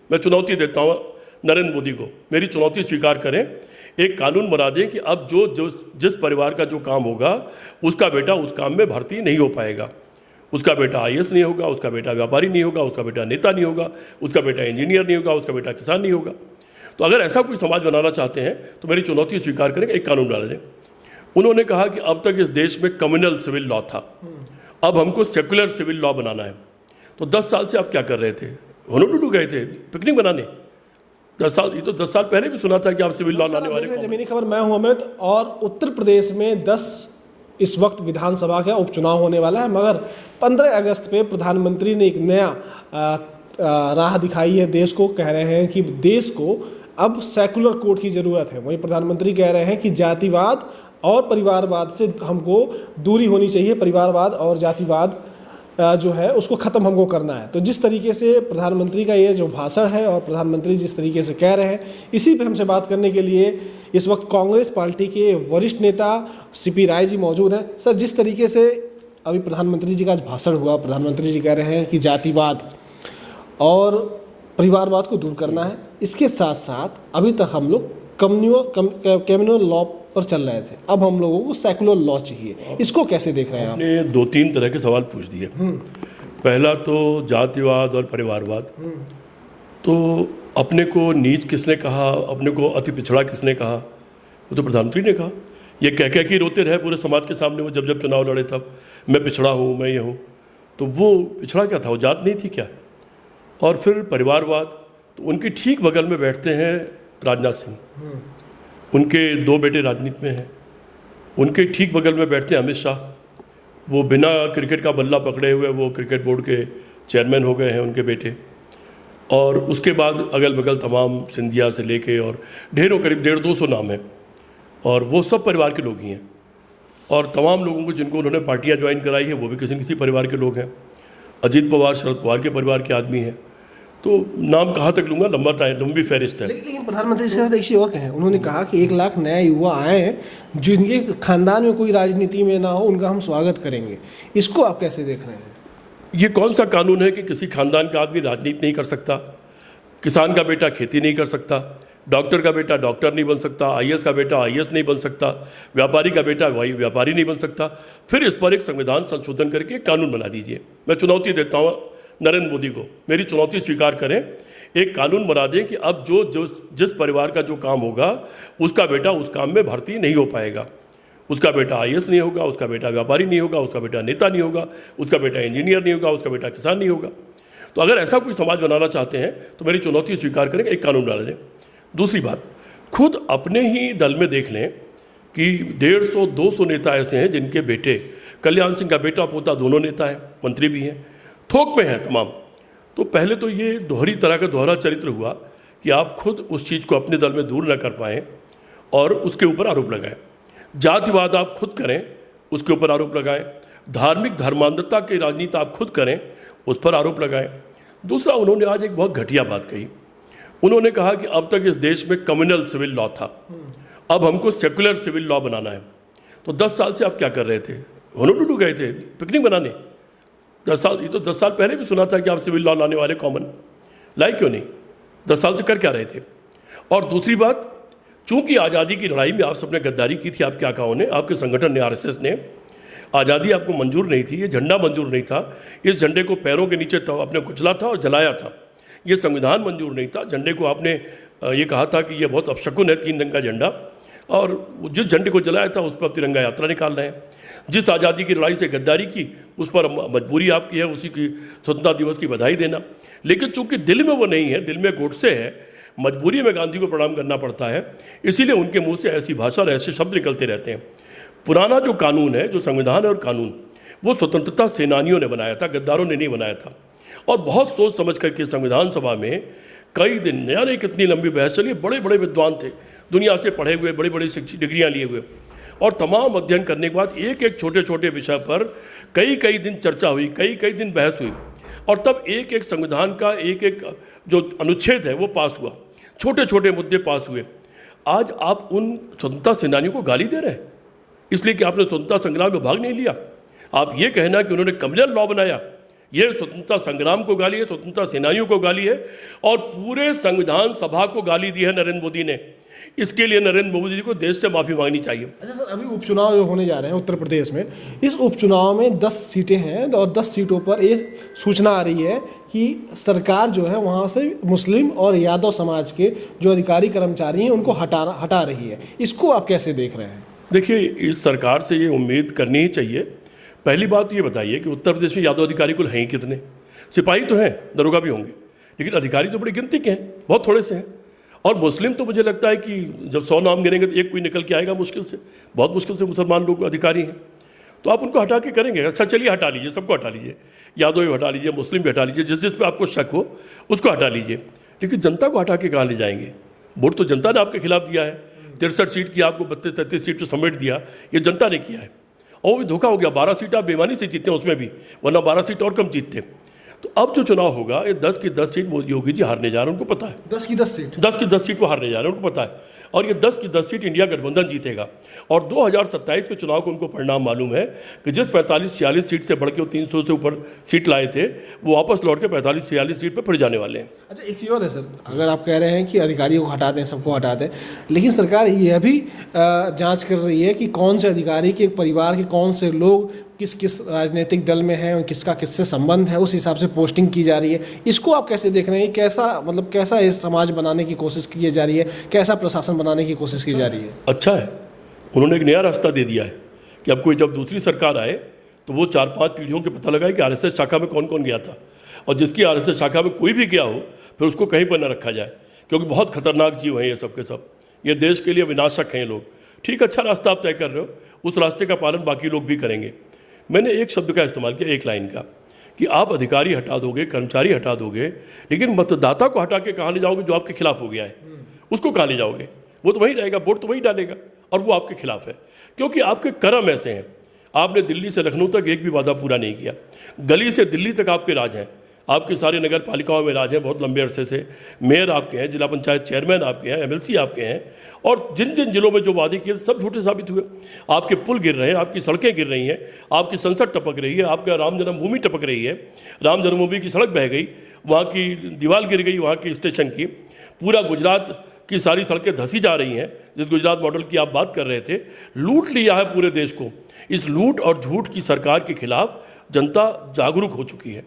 मैं चुनौती देता हूँ नरेंद्र मोदी को, मेरी चुनौती स्वीकार करें, एक कानून बना दें कि अब जिस परिवार का जो काम होगा उसका बेटा उस काम में भर्ती नहीं हो पाएगा। उसका बेटा आईएएस नहीं होगा, उसका बेटा व्यापारी नहीं होगा, उसका बेटा नेता नहीं होगा, उसका बेटा इंजीनियर नहीं होगा, उसका बेटा किसान नहीं होगा। तो अगर ऐसा कोई समाज बनाना चाहते हैं तो मेरी चुनौती स्वीकार करें, एक कानून बना दें। उन्होंने कहा कि अब तक इस देश में कम्युनल सिविल लॉ था, अब हमको सेकुलर सिविल लॉ बनाना है। तो 10 साल से आप क्या कर रहे थे? होनोलुलु गए थे पिकनिक बनाने। 10 साल, ये तो 10 साल पहले भी सुना था कि आप सिविल लॉ लाने वाले। जमीनी खबर, मैं हूं अमित। और उत्तर प्रदेश में 10 इस वक्त विधानसभा का उपचुनाव होने वाला है, मगर 15 अगस्त पे प्रधानमंत्री ने एक नया राह दिखाई है देश को। कह रहे हैं कि देश को अब सेकुलर कोड की ज़रूरत है। वहीं प्रधानमंत्री कह रहे हैं कि जातिवाद और परिवारवाद से हमको दूरी होनी चाहिए, परिवारवाद और जातिवाद जो है उसको ख़त्म हमको करना है। तो जिस तरीके से प्रधानमंत्री का ये जो भाषण है और प्रधानमंत्री जिस तरीके से कह रहे हैं, इसी पे हमसे बात करने के लिए इस वक्त कांग्रेस पार्टी के वरिष्ठ नेता सीपी राय जी मौजूद हैं। सर, जिस तरीके से अभी प्रधानमंत्री जी का आज भाषण हुआ, प्रधानमंत्री जी कह रहे हैं कि जातिवाद और परिवारवाद को दूर करना है, इसके साथ साथ अभी तक हम लोग कम्युनल लॉ पर चल रहे थे, अब हम लोगों को सेकुलर लॉ चाहिए। इसको कैसे देख रहे हैं आप? आपने 2-3 तरह के सवाल पूछ दिए। पहला तो जातिवाद और परिवारवाद, तो अपने को नीच किसने कहा, अपने को अति पिछड़ा किसने कहा? वो तो प्रधानमंत्री ने कहा। ये कह कह के रोते रहे पूरे समाज के सामने, वो जब चुनाव लड़े तब, मैं पिछड़ा हूँ, मैं ये हूँ। तो वो पिछड़ा क्या था? वो जात नहीं थी क्या? और फिर परिवारवाद, तो उनके ठीक बगल में बैठते हैं राजनाथ सिंह, उनके 2 बेटे राजनीति में हैं। उनके ठीक बगल में बैठते हैं अमित शाह, वो बिना क्रिकेट का बल्ला पकड़े हुए वो क्रिकेट बोर्ड के चेयरमैन हो गए हैं उनके बेटे। और उसके बाद अगल बगल तमाम सिंधिया से लेके और ढेरों, करीब 150-200 नाम हैं, और वो सब परिवार के लोग ही हैं। और तमाम लोगों को जिनको उन्होंने पार्टियां ज्वाइन कराई है वो भी किसी न किसी परिवार के लोग हैं। अजीत पवार शरद पवार के परिवार के आदमी हैं। तो नाम कहाँ तक लूँगा, लंबी फहरिस्त है। लेकिन प्रधानमंत्री इसके साथ एक चीज़ और कहें, उन्होंने कहा कि 1 लाख नए युवा आए हैं जिनके खानदान में कोई राजनीति में ना हो, उनका हम स्वागत करेंगे। इसको आप कैसे देख रहे हैं? ये कौन सा कानून है कि किसी खानदान का आदमी राजनीति नहीं कर सकता, किसान का बेटा खेती नहीं कर सकता, डॉक्टर का बेटा डॉक्टर नहीं बन सकता, आईएएस का बेटा आईएएस नहीं बन सकता, व्यापारी का बेटा वही व्यापारी नहीं बन सकता? फिर इस पर एक संविधान संशोधन करके कानून बना दीजिए। मैं चुनौती देता हूँ नरेंद्र मोदी को, मेरी चुनौती स्वीकार करें, एक कानून बना दें कि अब जिस परिवार का जो काम होगा उसका बेटा उस काम में भर्ती नहीं हो पाएगा। उसका बेटा आईएएस नहीं होगा, उसका बेटा व्यापारी नहीं होगा, उसका बेटा नेता नहीं होगा, उसका बेटा इंजीनियर नहीं होगा, उसका बेटा किसान नहीं होगा। तो अगर ऐसा कोई समाज बनाना चाहते हैं तो मेरी चुनौती स्वीकार करें, एक कानून बना दें। दूसरी बात, खुद अपने ही दल में देख लें कि 150-200 नेता ऐसे हैं जिनके बेटे, कल्याण सिंह का बेटा पोता दोनों नेता हैं, मंत्री भी हैं, थोक में हैं तमाम। तो पहले तो ये दोहरा चरित्र हुआ कि आप खुद उस चीज़ को अपने दल में दूर न कर पाएँ और उसके ऊपर आरोप लगाएं। जातिवाद आप खुद करें, उसके ऊपर आरोप लगाएं। धार्मिक धर्मांधता की राजनीति आप खुद करें, उस पर आरोप लगाएं। दूसरा, उन्होंने आज एक बहुत घटिया बात कही। उन्होंने कहा कि अब तक इस देश में कम्युनल सिविल लॉ था, अब हमको सेकुलर सिविल लॉ बनाना है। तो 10 साल से आप क्या कर रहे थे? होनोलुलु गए थे पिकनिक बनाने। 10 साल, ये तो 10 साल पहले भी सुना था कि आप सिविल लॉ लाने वाले, कॉमन लाए क्यों नहीं? 10 साल से कर क्या रहे थे? और दूसरी बात, चूंकि आज़ादी की लड़ाई में आप सबने गद्दारी की थी, आपके आकाओं ने, आपके संगठन ने, आरएसएस ने, आज़ादी आपको मंजूर नहीं थी, ये झंडा मंजूर नहीं था, इस झंडे को पैरों के नीचे आपने कुचला था और जलाया था, ये संविधान मंजूर नहीं था, झंडे को आपने ये कहा था कि ये बहुत अपशकुन है 3 रंग का झंडा, और जिस झंडे को जलाया था उस पर तिरंगा यात्रा निकाल रहे हैं। जिस आज़ादी की लड़ाई से गद्दारी की उस पर मजबूरी आपकी है उसी की स्वतंत्रता दिवस की बधाई देना। लेकिन चूंकि दिल में वो नहीं है, दिल में गोडसे है, मजबूरी में गांधी को प्रणाम करना पड़ता है, इसीलिए उनके मुंह से ऐसी भाषा और ऐसे शब्द निकलते रहते हैं। पुराना जो कानून है, जो संविधान और कानून, वो स्वतंत्रता सेनानियों ने बनाया था, गद्दारों ने नहीं बनाया था। और बहुत सोच समझ करके संविधान सभा में कई दिन, यानी कितनी लंबी बहस चली, बड़े बड़े विद्वान थे, दुनिया से पढ़े हुए, बड़ी बड़ी डिग्रियाँ लिए हुए, और तमाम अध्ययन करने के बाद एक एक छोटे छोटे विषय पर कई दिन चर्चा हुई, कई दिन बहस हुई, और तब एक एक संविधान का एक एक जो अनुच्छेद है वो पास हुआ, छोटे छोटे मुद्दे पास हुए। आज आप उन स्वतंत्रता सेनानियों को गाली दे रहे हैं इसलिए कि आपने स्वतंत्रता संग्राम में भाग नहीं लिया। आप ये कहना कि उन्होंने कम्युनल लॉ बनाया, ये स्वतंत्रता संग्राम को गाली है, स्वतंत्रता सेनानियों को गाली है और पूरे संविधान सभा को गाली दी है नरेंद्र मोदी ने। इसके लिए नरेंद्र मोदी जी को देश से माफ़ी मांगनी चाहिए। अच्छा सर, अभी उपचुनाव जो होने जा रहे हैं उत्तर प्रदेश में, इस उपचुनाव में 10 सीटें हैं और 10 सीटों पर ये सूचना आ रही है कि सरकार जो है वहाँ से मुस्लिम और यादव समाज के जो अधिकारी कर्मचारी हैं उनको हटा रही है। इसको आप कैसे देख रहे हैं? देखिए, इस सरकार से ये उम्मीद करनी ही चाहिए। पहली बात तो ये बताइए कि उत्तर प्रदेश में यादव अधिकारी कुल हैं कितने? सिपाही तो हैं, दरोगा भी होंगे, लेकिन अधिकारी तो बड़ी गिनती के हैं, बहुत थोड़े से हैं। और मुस्लिम तो मुझे लगता है कि जब 100 नाम गिनेंगे तो एक कोई निकल के आएगा, मुश्किल से, बहुत मुश्किल से मुसलमान लोग अधिकारी हैं। तो आप उनको हटा के करेंगे? अच्छा चलिए, हटा लीजिए, सबको हटा लीजिए, यादव भी हटा लीजिए, मुस्लिम भी हटा लीजिए, जिस पे आपको शक हो उसको हटा लीजिए, लेकिन जनता को हटा के कहाँ ले जाएंगे? वोट तो जनता ने आपके खिलाफ दिया है। 63 सीट की आपको 32-33 सीट पर समेट दिया, ये जनता ने किया है। और वो भी धोखा हो गया, 12 सीट आप बेईमानी से जीतते हैं उसमें भी, वरना 12 सीट और कम जीतते। तो अब जो चुनाव होगा, ये 10 की 10 सीट योगी जी हारने जा रहे हैं, उनको पता है। 10 की 10 सीट 10 की 10 सीट वो हारने जा रहे हैं, उनको पता है। और ये 10 की 10 सीट इंडिया गठबंधन जीतेगा। और 2027 के चुनाव को उनको परिणाम मालूम है कि जिस 45-46 सीट से बढ़ के वो 300 से ऊपर सीट लाए थे, वो वापस लौट के 45-46 सीट पर फिर जाने वाले हैं। अच्छा, एक चीज़ और है सर, अगर आप कह रहे हैं कि अधिकारियों को हटा दें, सबको हटा दें, लेकिन सरकार यह भी जांच कर रही है कि कौन से अधिकारी के परिवार के कौन से लोग किस किस राजनीतिक दल में हैं और किसका किससे संबंध है, उस हिसाब से पोस्टिंग की जा रही है। इसको आप कैसे देख रहे हैं? कैसा ये समाज बनाने की कोशिश की जा रही है, कैसा प्रशासन बनाने की कोशिश की जा रही है? अच्छा है, उन्होंने एक नया रास्ता दे दिया है कि अब कोई जब दूसरी सरकार आए तो वो 4-5 पीढ़ियों के पता लगाए कि आरएसएस शाखा में कौन कौन गया था, और जिसकी आरएसएस शाखा में कोई भी गया हो फिर उसको कहीं पर न रखा जाए, क्योंकि बहुत खतरनाक जीव हैं ये सब के सब, ये देश के लिए विनाशक हैं ये लोग। ठीक, अच्छा रास्ता आप तय कर रहे हो, उस रास्ते का पालन बाकी लोग भी करेंगे। मैंने एक शब्द का इस्तेमाल किया, एक लाइन का, कि आप अधिकारी हटा दोगे, कर्मचारी हटा दोगे, लेकिन मतदाता को हटा के कहाँ ले जाओगे? जो आपके खिलाफ हो गया है उसको कहाँ ले जाओगे? वो तो वहीं रहेगा, वोट तो वहीं डालेगा, और वो आपके खिलाफ है, क्योंकि आपके कर्म ऐसे हैं। आपने दिल्ली से लखनऊ तक एक भी वादा पूरा नहीं किया, गली से दिल्ली तक आपके राज हैं, आपके सारे नगर पालिकाओं में राज हैं बहुत लंबे अरसे से, मेयर आपके हैं, जिला पंचायत चेयरमैन आपके हैं, एमएलसी आपके हैं, और जिन जिन जिलों में जो वादे किए सब झूठे साबित हुए। आपके पुल गिर रहे हैं, आपकी सड़कें गिर रही हैं, आपकी संसद टपक रही है, आपका राम जन्मभूमि टपक रही है, राम जन्मभूमि की सड़क बह गई, वहाँ की दीवार गिर गई, वहाँ की स्टेशन की, पूरा गुजरात की सारी सड़कें धंसी जा रही हैं, जिस गुजरात मॉडल की आप बात कर रहे थे। लूट लिया है पूरे देश को। इस लूट और झूठ की सरकार के खिलाफ जनता जागरूक हो चुकी है।